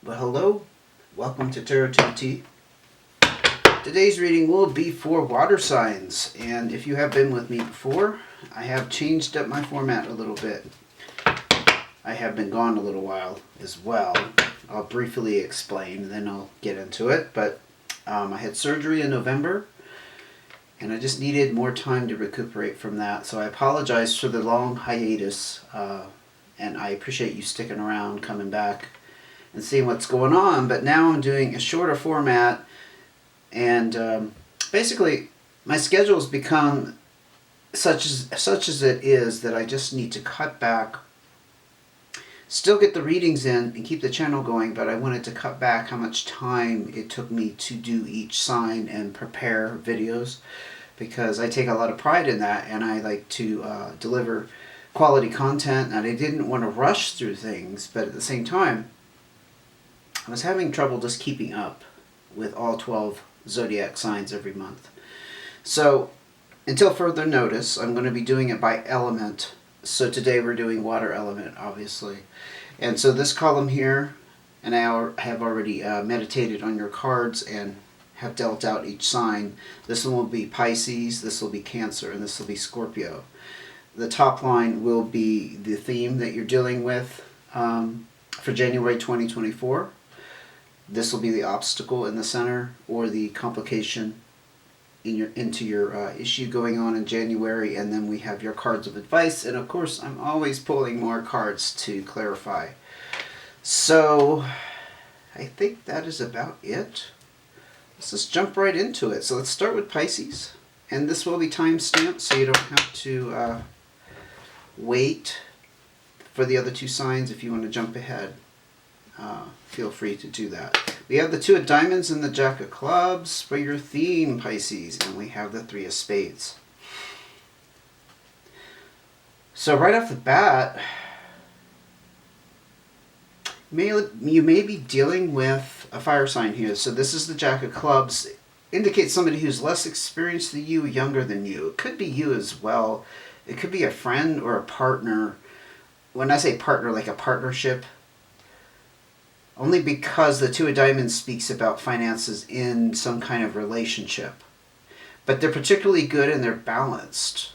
Well, hello. Welcome to Tarot 2T. Today's reading will be for water signs, and if you have been with me before, I have changed up my format a little bit. I have been gone a little while as well. I'll briefly explain, then I'll get into it, but I had surgery in November, and I just needed more time to recuperate from that, so I apologize for the long hiatus, and I appreciate you sticking around, coming back, and seeing what's going on. But now I'm doing a shorter format, and basically my schedule has become such as it is that I just need to cut back, still get the readings in and keep the channel going, but I wanted to cut back how much time it took me to do each sign and prepare videos, because I take a lot of pride in that, and I like to deliver quality content, and I didn't want to rush through things, but at the same time I was having trouble just keeping up with all 12 zodiac signs every month. So until further notice, I'm going to be doing it by element. So today we're doing water element, obviously. And so this column here, and I have already meditated on your cards and have dealt out each sign. This one will be Pisces, this will be Cancer, and this will be Scorpio. The top line will be the theme that you're dealing with for January 2024. This will be the obstacle in the center, or the complication into your issue going on in January, and then we have your cards of advice, and of course I'm always pulling more cards to clarify. So I think that is about it. Let's just jump right into it. So let's start with Pisces, and this will be time stamped, so you don't have to wait for the other two signs. If you want to jump ahead, feel free to do that. We have the Two of Diamonds and the Jack of Clubs for your theme, Pisces, and we have the Three of Spades. So right off the bat, you may be dealing with a fire sign here. So this is the Jack of Clubs. Indicates somebody who's less experienced than you, younger than you. It could be you as well. It could be a friend or a partner. When I say partner, like a partnership, only because the Two of Diamonds speaks about finances in some kind of relationship. But they're particularly good and they're balanced.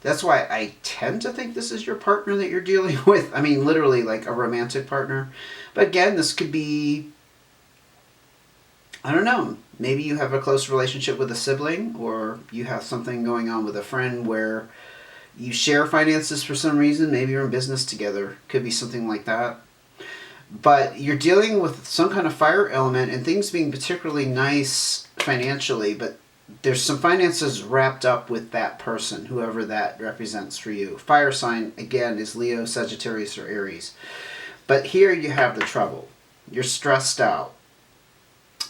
That's why I tend to think this is your partner that you're dealing with. I mean, literally like a romantic partner. But again, this could be, I don't know, maybe you have a close relationship with a sibling, or you have something going on with a friend where you share finances for some reason. Maybe you're in business together. Could be something like that. But you're dealing with some kind of fire element, and things being particularly nice financially, but there's some finances wrapped up with that person, whoever that represents for you. Fire sign, again, is Leo, Sagittarius, or Aries. But here you have the trouble. You're stressed out.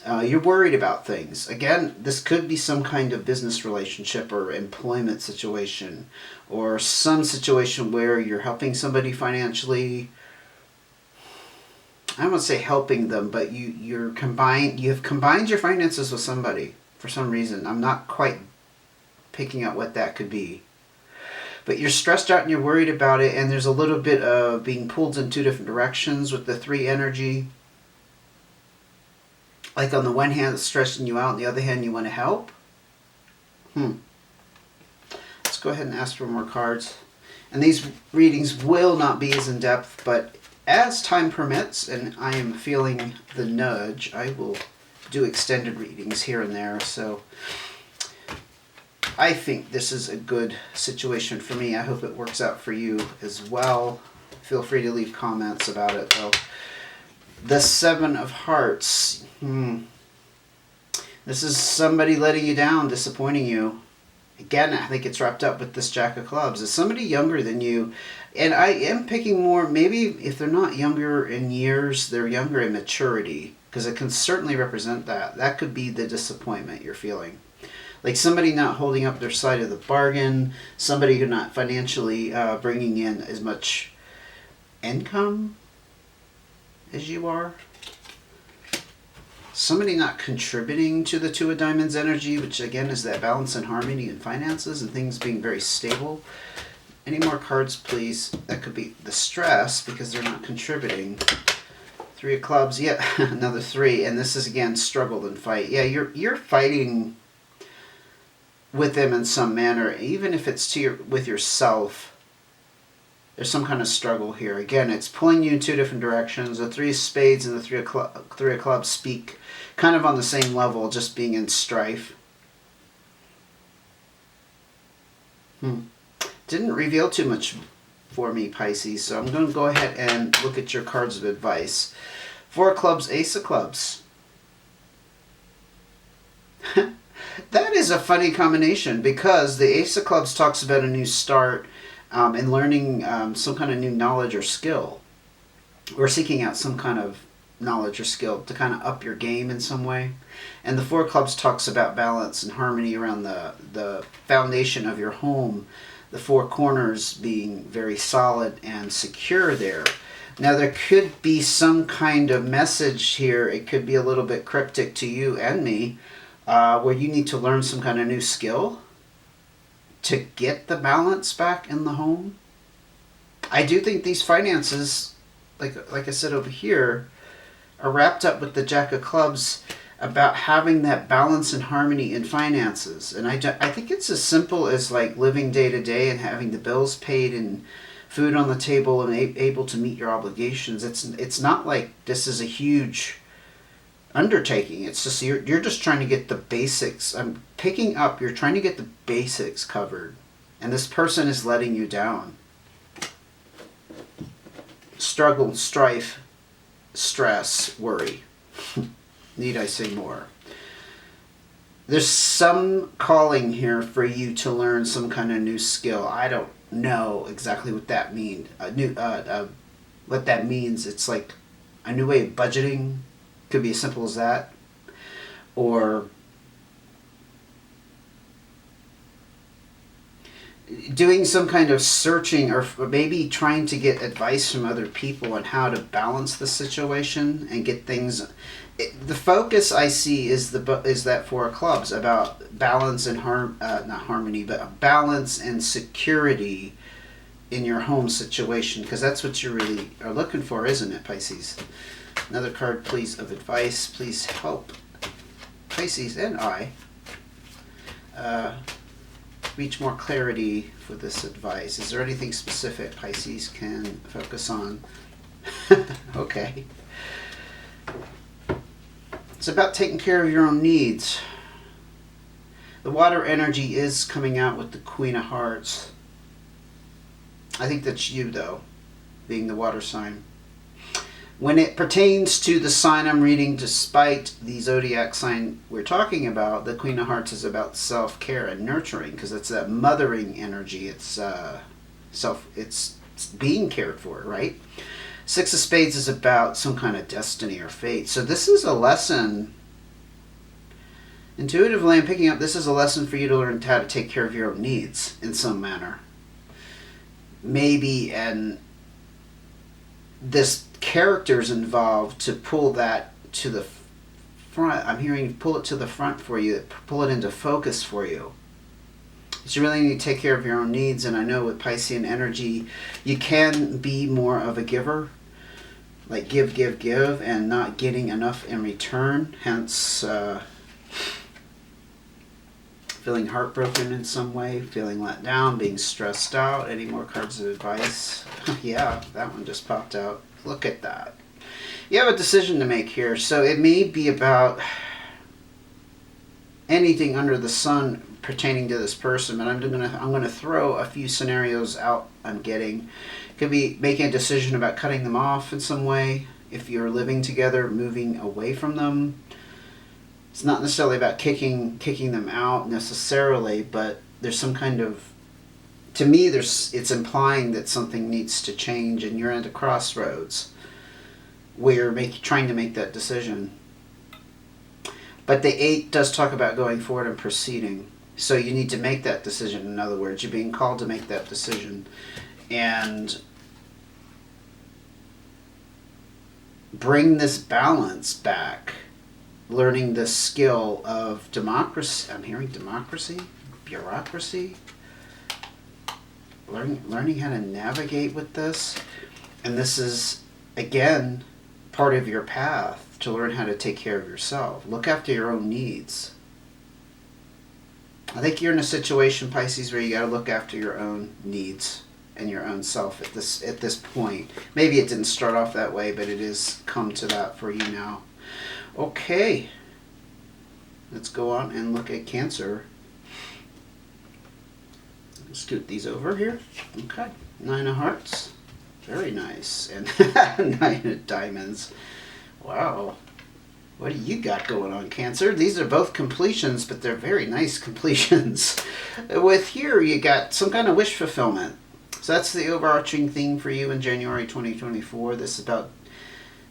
You're worried about things. Again, this could be some kind of business relationship or employment situation, or some situation where you're helping somebody financially. I don't want to say helping them, but you have combined your finances with somebody for some reason. I'm not quite picking out what that could be. But you're stressed out and you're worried about it, and there's a little bit of being pulled in two different directions with the three energy. Like on the one hand, it's stressing you out, on the other hand, you want to help. Let's go ahead and ask for more cards. And these readings will not be as in-depth, but as time permits, and I am feeling the nudge, I will do extended readings here and there. So I think this is a good situation for me. I hope it works out for you as well. Feel free to leave comments about it, though. The Seven of Hearts. This is somebody letting you down, disappointing you. Again, I think it's wrapped up with this Jack of Clubs. It's somebody younger than you. And I am picking more, maybe if they're not younger in years, they're younger in maturity. Because it can certainly represent that. That could be the disappointment you're feeling. Like somebody not holding up their side of the bargain. Somebody who's not financially bringing in as much income as you are. Somebody not contributing to the Two of Diamonds energy, which again is that balance and harmony in finances and things being very stable. Any more cards, please? That could be the stress because they're not contributing. Three of clubs, yeah, another three, and this is again struggle and fight. Yeah, you're fighting with them in some manner, even if it's with yourself. There's some kind of struggle here. Again, it's pulling you in two different directions. The three of spades and the three of clubs speak kind of on the same level, just being in strife. Didn't reveal too much for me, Pisces, so I'm going to go ahead and look at your cards of advice. Four of clubs, ace of clubs. That is a funny combination, because the ace of clubs talks about a new start and learning some kind of new knowledge or skill, or seeking out some kind of knowledge or skill to kind of up your game in some way. And the four of clubs talks about balance and harmony around the foundation of your home, the four corners being very solid and secure there. Now there could be some kind of message here. It could be a little bit cryptic to you and me, where you need to learn some kind of new skill to get the balance back in the home. I do think these finances, like I said over here, are wrapped up with the Jack of Clubs, about having that balance and harmony in finances. And I think it's as simple as like living day to day and having the bills paid and food on the table and able to meet your obligations. It's not like this is a huge undertaking. It's just you're just trying to get the basics. I'm picking up, you're trying to get the basics covered, and this person is letting you down. Struggle, strife, stress, worry. Need I say more? There's some calling here for you to learn some kind of new skill. I don't know exactly what that means. What that means. It's like a new way of budgeting. Could be as simple as that. Or doing some kind of searching, or maybe trying to get advice from other people on how to balance the situation and get things. The focus I see is that four of clubs, about balance and not harmony, but balance and security in your home situation, because that's what you really are looking for, isn't it, Pisces? Another card, please, of advice. Please help Pisces and I reach more clarity for this advice. Is there anything specific Pisces can focus on? Okay. It's about taking care of your own needs. The water energy is coming out with the Queen of Hearts. I think that's you, though, being the water sign. When it pertains to the sign I'm reading, despite the zodiac sign we're talking about, the Queen of Hearts is about self-care and nurturing, because it's that mothering energy. It's it's being cared for, right? Six of Spades is about some kind of destiny or fate. So this is a lesson. Intuitively, I'm picking up, this is a lesson for you to learn how to take care of your own needs in some manner. Maybe, and this character's involved to pull that to the front. I'm hearing pull it to the front for you, pull it into focus for you. But you really need to take care of your own needs, and I know with Piscean energy, you can be more of a giver, like give, and not getting enough in return, hence feeling heartbroken in some way, feeling let down, being stressed out. Any more cards of advice? Yeah, that one just popped out. Look at that. You have a decision to make here, so it may be about anything under the sun pertaining to this person, but I'm gonna throw a few scenarios out. I'm getting could be making a decision about cutting them off in some way. If you're living together, moving away from them. It's not necessarily about kicking them out necessarily, but there's some kind of, to me, it's implying that something needs to change, and you're at a crossroads where you're trying to make that decision. But the 8 does talk about going forward and proceeding. So you need to make that decision. In other words, you're being called to make that decision. And bring this balance back. Learning the skill of democracy. I'm hearing democracy? Bureaucracy? Learning how to navigate with this. And this is, again, part of your path to learn how to take care of yourself. Look after your own needs. I think you're in a situation, Pisces, where you got to look after your own needs and your own self at this point. Maybe it didn't start off that way, but it has come to that for you now. Okay. Let's go on and look at Cancer. Scoot these over here. Okay. 9 of Hearts. Very nice. And 9 of Diamonds. Wow. What do you got going on, Cancer? These are both completions, but they're very nice completions. With here, you got some kind of wish fulfillment. So that's the overarching theme for you in January 2024. This is about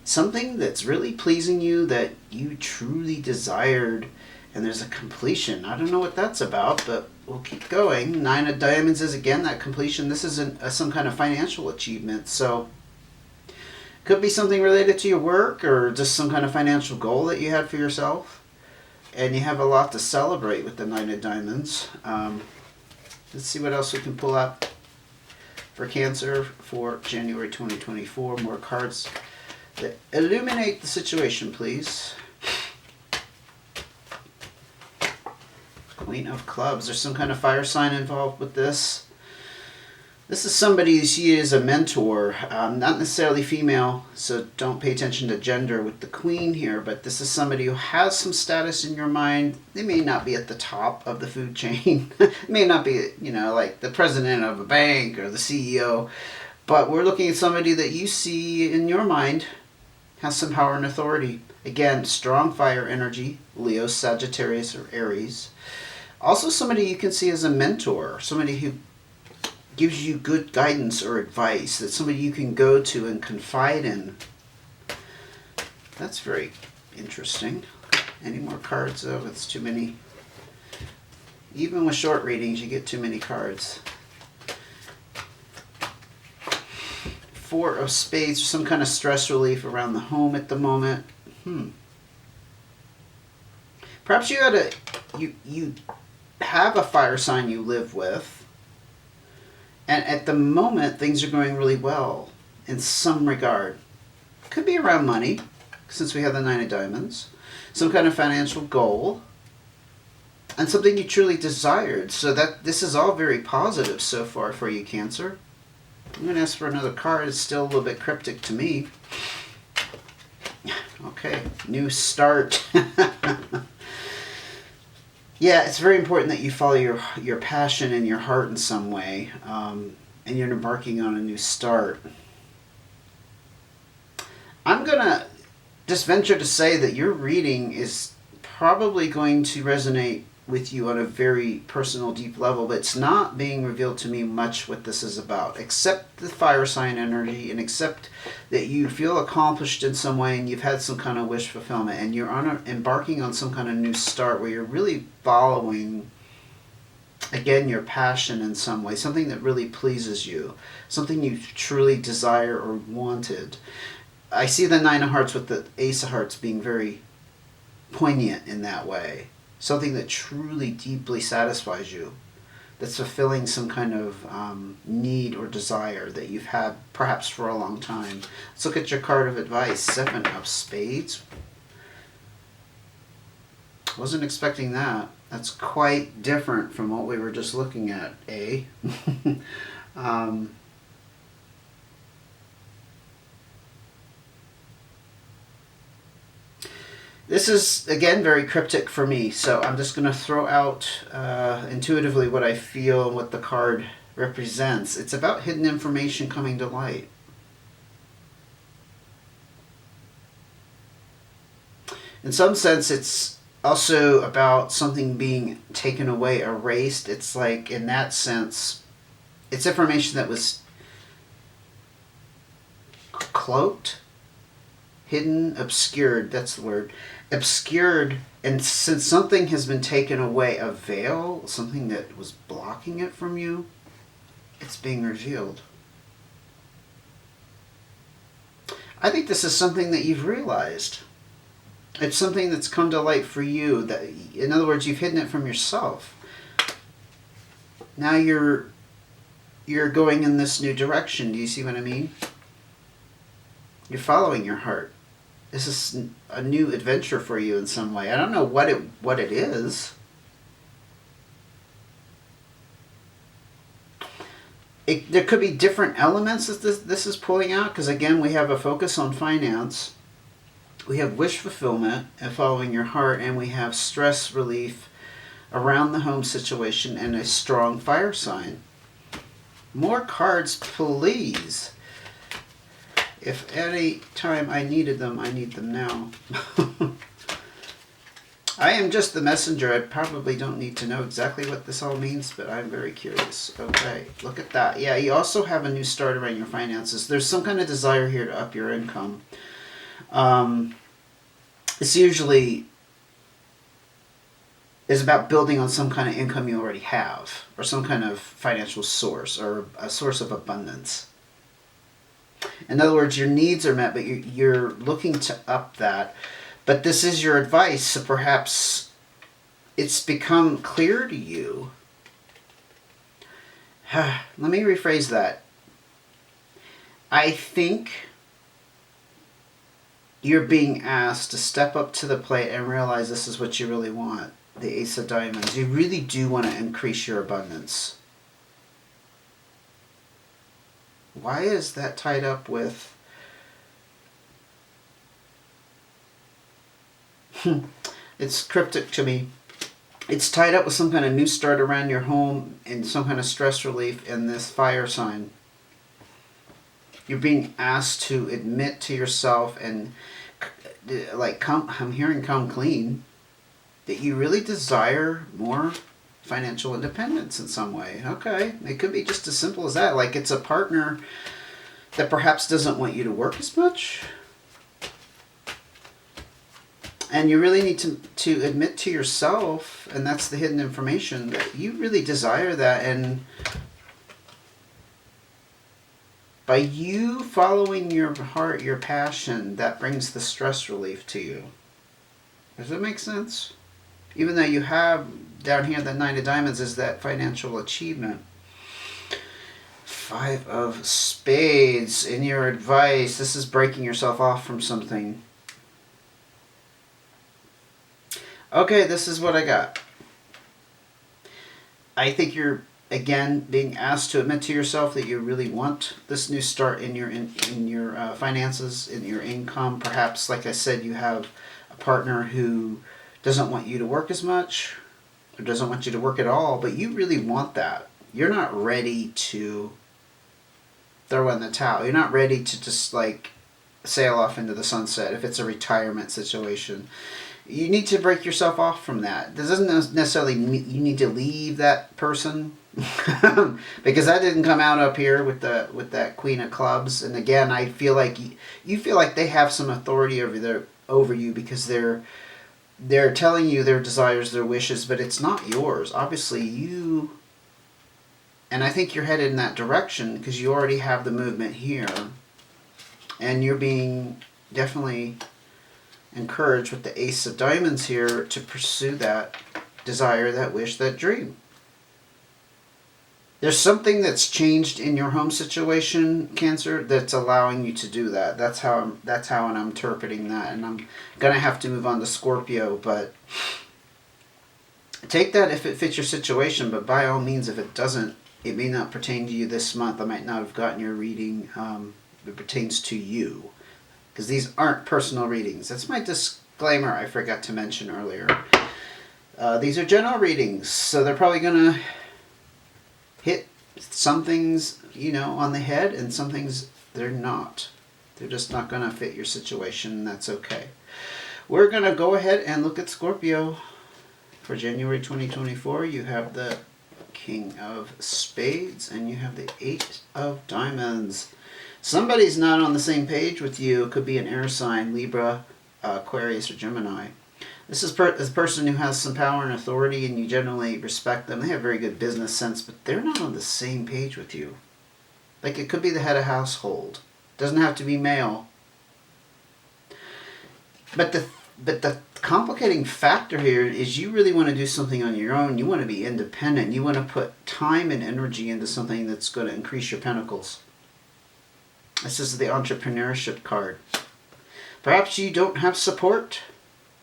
something that's really pleasing you, that you truly desired, and there's a completion. I don't know what that's about, but we'll keep going. 9 of Diamonds is, again, that completion. This isn't some kind of financial achievement, so could be something related to your work or just some kind of financial goal that you had for yourself. And you have a lot to celebrate with the 9 of Diamonds. Let's see what else we can pull out for Cancer for January 2024. More cards that illuminate the situation, please. Queen of Clubs. There's some kind of fire sign involved with this. This is somebody you see as a mentor, not necessarily female, so don't pay attention to gender with the Queen here, but this is somebody who has some status in your mind. They may not be at the top of the food chain. It may not be, like the president of a bank or the CEO, but we're looking at somebody that you see in your mind has some power and authority. Again, strong fire energy, Leo, Sagittarius, or Aries. Also somebody you can see as a mentor, somebody who gives you good guidance or advice, that's somebody you can go to and confide in. That's very interesting. Any more cards though? It's too many. Even with short readings, you get too many cards. 4 of Spades, some kind of stress relief around the home at the moment. Perhaps you had you have a fire sign you live with, and at the moment things are going really well in some regard. Could be around money, since we have the 9 of Diamonds. Some kind of financial goal, and something you truly desired. So that this is all very positive so far for you, Cancer. I'm going to ask for another card. It's still a little bit cryptic to me. Okay, new start. Yeah, it's very important that you follow your passion and your heart in some way, and you're embarking on a new start. I'm going to just venture to say that your reading is probably going to resonate with you on a very personal, deep level, but it's not being revealed to me much what this is about, except the fire sign energy, and except that you feel accomplished in some way and you've had some kind of wish fulfillment, and you're embarking on some kind of new start where you're really following, again, your passion in some way, something that really pleases you, something you truly desire or wanted. I see the 9 of Hearts with the Ace of Hearts being very poignant in that way. Something that truly, deeply satisfies you. That's fulfilling some kind of need or desire that you've had perhaps for a long time. Let's look at your card of advice. 7 of Spades. Wasn't expecting that. That's quite different from what we were just looking at, eh? This is, again, very cryptic for me, so I'm just going to throw out intuitively what I feel and what the card represents. It's about hidden information coming to light. In some sense, it's also about something being taken away, erased. It's like, in that sense, it's information that was cloaked, hidden, obscured, that's the word. Obscured, and since something has been taken away, a veil, something that was blocking it from you, it's being revealed. I think this is something that you've realized. It's something that's come to light for you. That, in other words, you've hidden it from yourself. Now you're going in this new direction. Do you see what I mean? You're following your heart. this is a new adventure for you in some way. I don't know what it is. There could be different elements that this is pulling out, because again, we have a focus on finance, we have wish fulfillment and following your heart, and we have stress relief around the home situation and a strong fire sign. More cards, please. If any time I needed them, I need them now. I am just the messenger. I probably don't need to know exactly what this all means, but I'm very curious. Okay, look at that. Yeah, you also have a new start around your finances. There's some kind of desire here to up your income. This usually is about building on some kind of income you already have, or some kind of financial source, or a source of abundance. In other words, your needs are met, but you're looking to up that. But this is your advice, so perhaps it's become clear to you. Let me rephrase that. I think you're being asked to step up to the plate and realize this is what you really want. The Ace of Diamonds. You really do want to increase your abundance. Why is that tied up with... It's cryptic to me. It's tied up with some kind of new start around your home and some kind of stress relief in this fire sign. You're being asked to admit to yourself and I'm hearing come clean, that you really desire more financial independence in some way. Okay, it could be just as simple as that. Like it's a partner that perhaps doesn't want you to work as much. And you really need to admit to yourself, and that's the hidden information, that you really desire that. And by you following your heart, your passion, that brings the stress relief to you. Does that make sense? Even though you have down here the Nine of Diamonds is that financial achievement. Five of Spades in your advice. This is breaking yourself off from something. Okay, this is what I got. I think you're, again, being asked to admit to yourself that you really want this new start in your finances, in your income. Perhaps, like I said, you have a partner who doesn't want you to work as much, or doesn't want you to work at all, but you really want that. You're not ready to throw in the towel. You're not ready to just like sail off into the sunset if it's a retirement situation. You need to break yourself off from that. This doesn't necessarily mean you need to leave that person because that didn't come out up here with that Queen of Clubs. And again, I feel like you feel like they have some authority over you because they're telling you their desires, their wishes, but it's not yours. Obviously, you, and I think you're headed in that direction because you already have the movement here, and you're being definitely encouraged with the Ace of Diamonds here to pursue that desire, that wish, that dream. There's something that's changed in your home situation, Cancer, that's allowing you to do that. That's how I'm interpreting that, and I'm gonna have to move on to Scorpio, but take that if it fits your situation. But by all means, if it doesn't, it may not pertain to you this month. I might not have gotten your reading. It pertains to you. Because these aren't personal readings. That's my disclaimer I forgot to mention earlier. These are general readings, so they're probably going to hit some things, on the head, and some things they're not. They're just not going to fit your situation, and that's okay. We're going to go ahead and look at Scorpio for January 2024. You have the King of Spades, and you have the Eight of Diamonds. Somebody's not on the same page with you. It could be an air sign, Libra, Aquarius, or Gemini. This is a person who has some power and authority, and you generally respect them. They have very good business sense, but they're not on the same page with you. Like, it could be the head of household. Doesn't have to be male. But the complicating factor here is you really want to do something on your own. You want to be independent. You want to put time and energy into something that's going to increase your pentacles. This is the entrepreneurship card. Perhaps you don't have support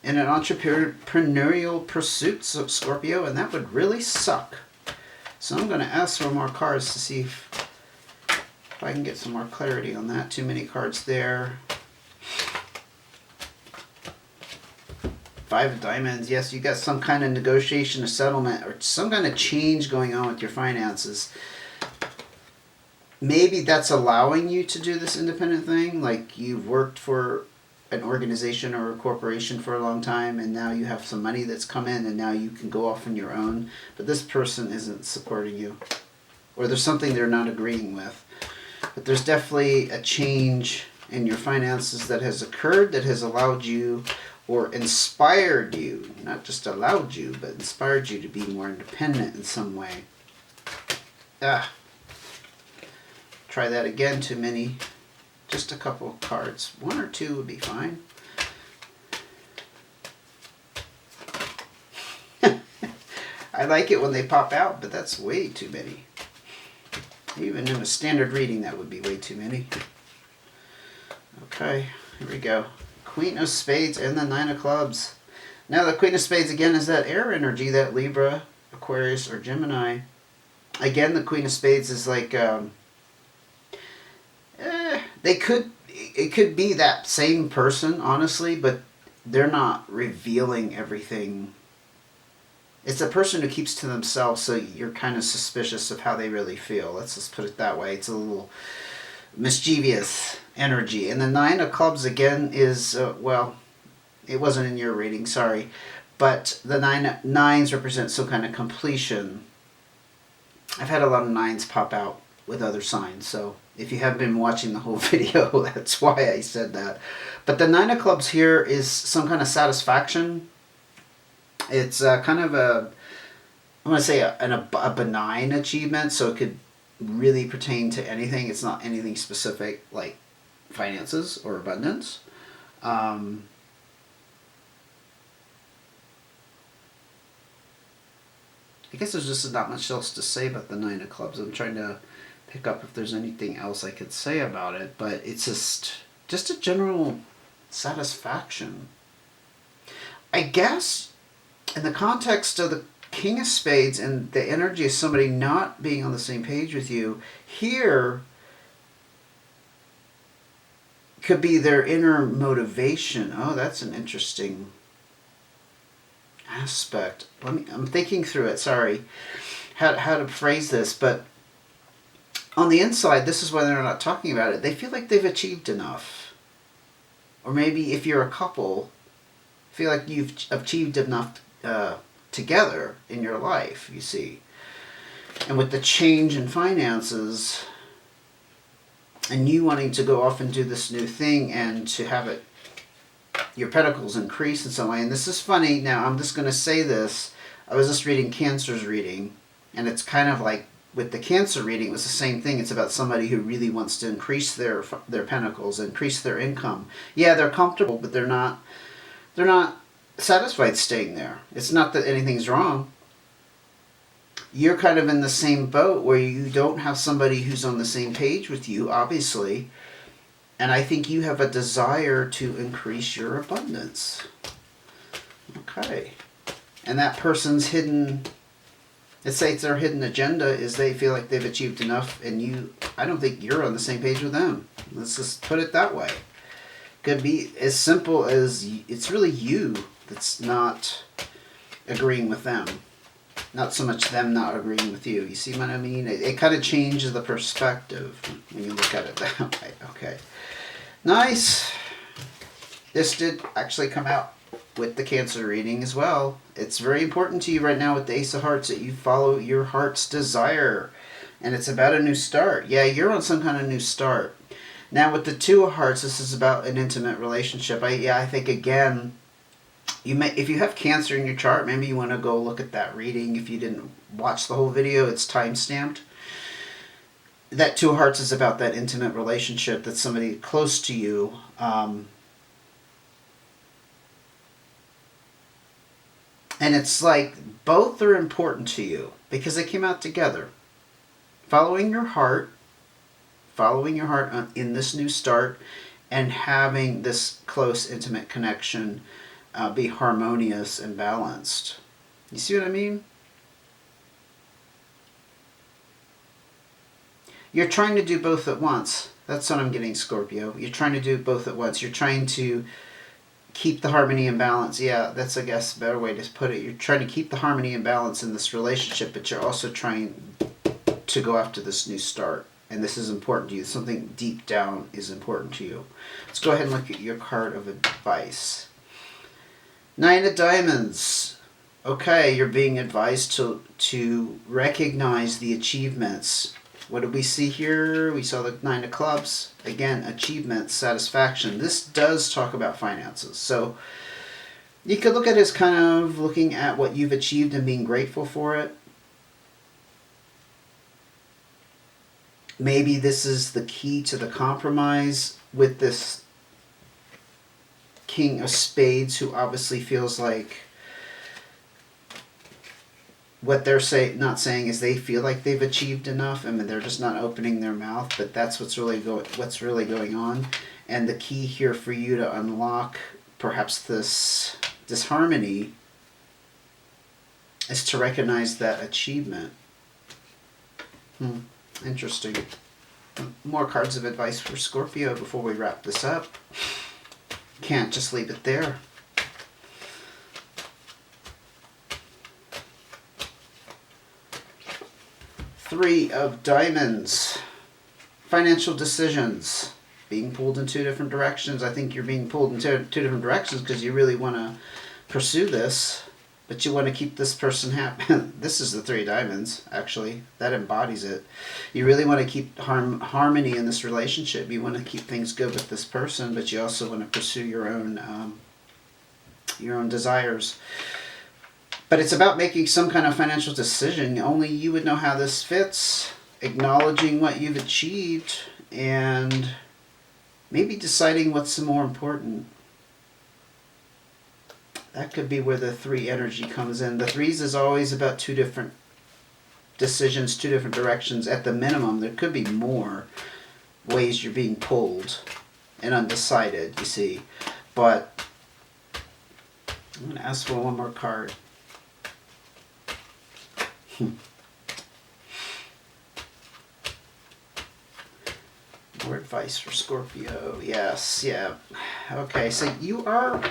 in an entrepreneurial pursuit, Scorpio, and that would really suck. So I'm going to ask for more cards to see if I can get some more clarity on that. Too many cards there. Five of Diamonds. Yes, you got some kind of negotiation, a settlement, or some kind of change going on with your finances. Maybe that's allowing you to do this independent thing. Like you've worked for an organization or a corporation for a long time, and now you have some money that's come in, and now you can go off on your own. But this person isn't supporting you. Or there's something they're not agreeing with. But there's definitely a change in your finances that has occurred, that has allowed you or inspired you, not just allowed you, but inspired you to be more independent in some way. Try that again, too many. Just a couple of cards. One or two would be fine. I like it when they pop out, but that's way too many. Even in a standard reading, that would be way too many. Okay, here we go. Queen of Spades and the Nine of Clubs. Now the Queen of Spades again is that air energy, that Libra, Aquarius, or Gemini. Again, the Queen of Spades is like, it could be that same person, honestly, but they're not revealing everything. It's a person who keeps to themselves, so you're kind of suspicious of how they really feel. Let's just put it that way. It's a little mischievous energy. And the Nine of Clubs again is, well, it wasn't in your reading, sorry. But the nines represent some kind of completion. I've had a lot of nines pop out with other signs, so if you haven't been watching the whole video, that's why I said that. But the Nine of Clubs here is some kind of satisfaction. It's kind of a, I'm going to say a benign achievement, so it could really pertain to anything. It's not anything specific like finances or abundance. I guess there's just not much else to say about the Nine of Clubs. I'm trying to pick up if there's anything else I could say about it, but it's just a general satisfaction. I guess in the context of the King of Spades and the energy of somebody not being on the same page with you, here could be their inner motivation. Oh, that's an interesting aspect. I'm thinking through it, sorry, how to phrase this, but on the inside, this is why they're not talking about it. They feel like they've achieved enough. Or maybe if you're a couple, feel like you've achieved enough together in your life, you see. And with the change in finances, and you wanting to go off and do this new thing and to have it, your pentacles increase in some way. And this is funny. Now, I'm just going to say this. I was just reading Cancer's reading, and it's kind of like with the Cancer reading, it was the same thing. It's about somebody who really wants to increase their pentacles, increase their income. Yeah, they're comfortable, but they're not satisfied staying there. It's not that anything's wrong. You're kind of in the same boat where you don't have somebody who's on the same page with you, obviously. And I think you have a desire to increase your abundance. Okay. And that person's hidden, let's say it's their hidden agenda, is they feel like they've achieved enough, and I don't think you're on the same page with them. Let's just put it that way. Could be as simple as it's really you that's not agreeing with them. Not so much them not agreeing with you. You see what I mean? It kind of changes the perspective when you look at it that way. Okay. Nice. This did actually come out with the Cancer reading as well. It's very important to you right now with the Ace of Hearts that you follow your heart's desire. And it's about a new start. Yeah, you're on some kind of new start. Now with the Two of Hearts, this is about an intimate relationship. I think again, if you have Cancer in your chart, maybe you want to go look at that reading. If you didn't watch the whole video, it's time-stamped. That Two of Hearts is about that intimate relationship, that's somebody close to you. And it's like both are important to you because they came out together. Following your heart in this new start, and having this close, intimate connection be harmonious and balanced. You see what I mean? You're trying to do both at once. That's what I'm getting, Scorpio. You're trying to do both at once. You're trying to keep the harmony and balance. Yeah, that's, I guess, a better way to put it. You're trying to keep the harmony and balance in this relationship, but you're also trying to go after this new start. And this is important to you. Something deep down is important to you. Let's go ahead and look at your card of advice. Nine of Diamonds. Okay, you're being advised to recognize the achievements. What did we see here? We saw the Nine of Clubs. Again, achievement, satisfaction. This does talk about finances. So you could look at it as kind of looking at what you've achieved and being grateful for it. Maybe this is the key to the compromise with this King of Spades, who obviously feels like what they're not saying is they feel like they've achieved enough. I mean, they're just not opening their mouth, but that's what's really going on. And the key here for you to unlock perhaps this disharmony is to recognize that achievement. Interesting. More cards of advice for Scorpio before we wrap this up. Can't just leave it there. Three of Diamonds. Financial decisions. Being pulled in two different directions. I think you're being pulled in two different directions because you really want to pursue this. But you want to keep this person happy. This is the Three of Diamonds, actually. That embodies it. You really want to keep harmony in this relationship. You want to keep things good with this person, but you also want to pursue your own desires. But it's about making some kind of financial decision. Only you would know how this fits. Acknowledging what you've achieved and maybe deciding what's more important. That could be where the three energy comes in. The threes is always about two different decisions, two different directions. At the minimum, there could be more ways you're being pulled and undecided, you see. But I'm going to ask for one more card. More advice for Scorpio. Yes, yeah. Okay, so you are...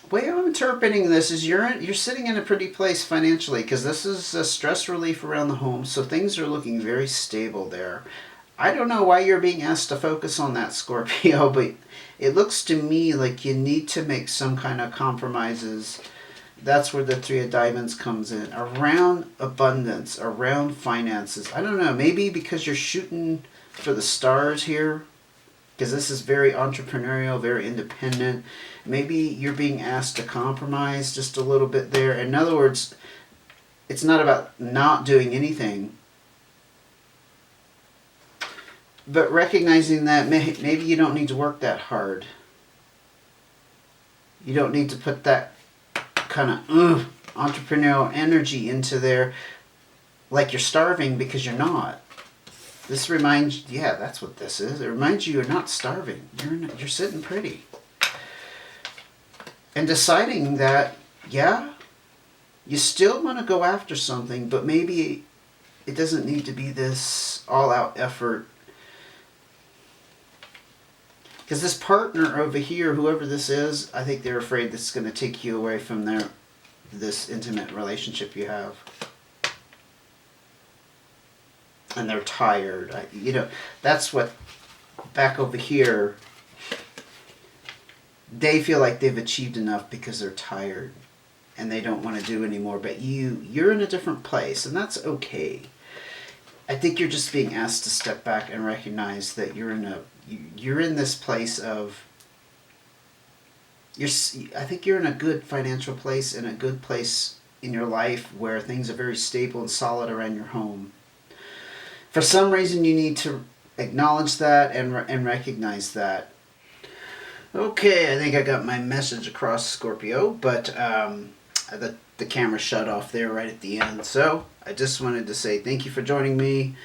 The way I'm interpreting this is you're sitting in a pretty place financially, because this is a stress relief around the home, so things are looking very stable there. I don't know why you're being asked to focus on that, Scorpio, but it looks to me like you need to make some kind of compromises. That's where the Three of Diamonds comes in. Around abundance, around finances. I don't know, maybe because you're shooting for the stars here, because this is very entrepreneurial, very independent. Maybe you're being asked to compromise just a little bit there. In other words, it's not about not doing anything, but recognizing that maybe you don't need to work that hard. You don't need to put that kind of entrepreneurial energy into there like you're starving, because you're not. This reminds, yeah, that's what this is. It reminds you you're not starving. You're sitting pretty. And deciding that, yeah, you still want to go after something, but maybe it doesn't need to be this all-out effort. Because this partner over here, whoever this is, I think they're afraid this is going to take you away from this intimate relationship you have. And they're tired. That's what, back over here, they feel like they've achieved enough because they're tired and they don't want to do anymore. But you're in a different place, and that's okay. I think you're just being asked to step back and recognize that you're in this place of, I think you're in a good financial place, in a good place in your life where things are very stable and solid around your home. For some reason, you need to acknowledge that and recognize that. Okay, I think I got my message across, Scorpio, but the camera shut off there right at the end. So I just wanted to say thank you for joining me.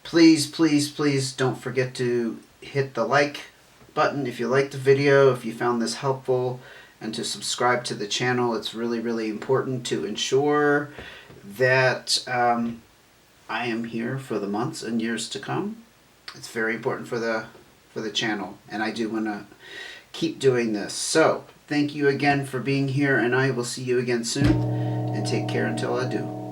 Please, please, please don't forget to hit the like button if you liked the video, if you found this helpful, and to subscribe to the channel. It's really, really important to ensure that I am here for the months and years to come. It's very important for the channel, and I do want to keep doing this. So thank you again for being here, and I will see you again soon, and take care until I do.